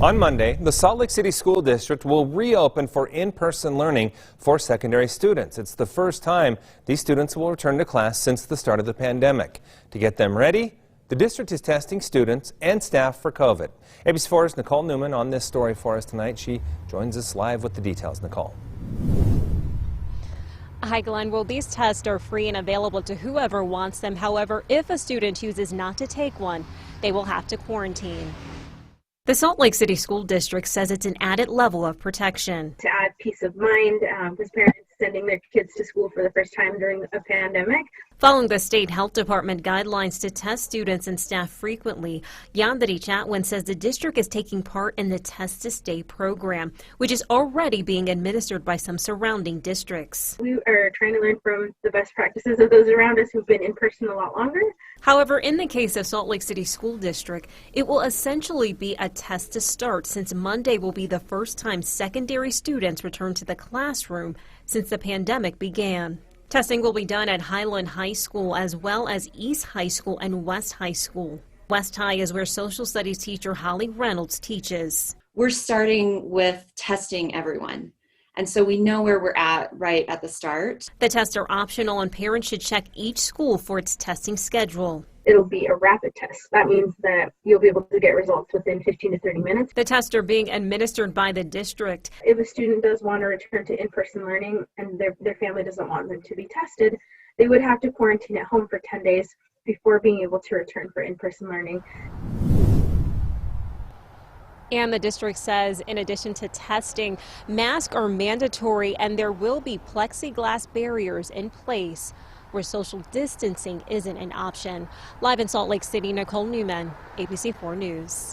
On Monday, the Salt Lake City School District will reopen for in-person learning for secondary students. It's the first time these students will return to class since the start of the pandemic. To get them ready, the district is testing students and staff for COVID. ABC4's Nicole Newman on this story for us tonight. She joins us live with the details. Nicole. Hi, Glenn. Well, these tests are free and available to whoever wants them. However, if a student chooses not to take one, they will have to quarantine. The Salt Lake City School District says it's an added level of protection. To add peace of mind with parents sending their kids to school for the first time during a pandemic. Following the state health department guidelines to test students and staff frequently, Yandere Chatwin says the district is taking part in the Test to Stay program, which is already being administered by some surrounding districts. We are trying to learn from the best practices of those around us who've been in person a lot longer. However, in the case of Salt Lake City School District, it will essentially be a test to start, since Monday will be the first time secondary students return to the classroom since the pandemic began. Testing will be done at Highland High School as well as East High School and West High School. West High is where social studies teacher Holly Reynolds teaches. We're starting with testing everyone. And so we know where we're at right at the start. The tests are optional and parents should check each school for its testing schedule. It'll be a rapid test. That means that you'll be able to get results within 15 to 30 minutes. The tests are being administered by the district. If a student does want to return to in-person learning and their family doesn't want them to be tested, they would have to quarantine at home for 10 days before being able to return for in-person learning. And the district says, in addition to testing, masks are mandatory and there will be plexiglass barriers in place where social distancing isn't an option. Live in Salt Lake City, Nicole Newman, ABC4 News.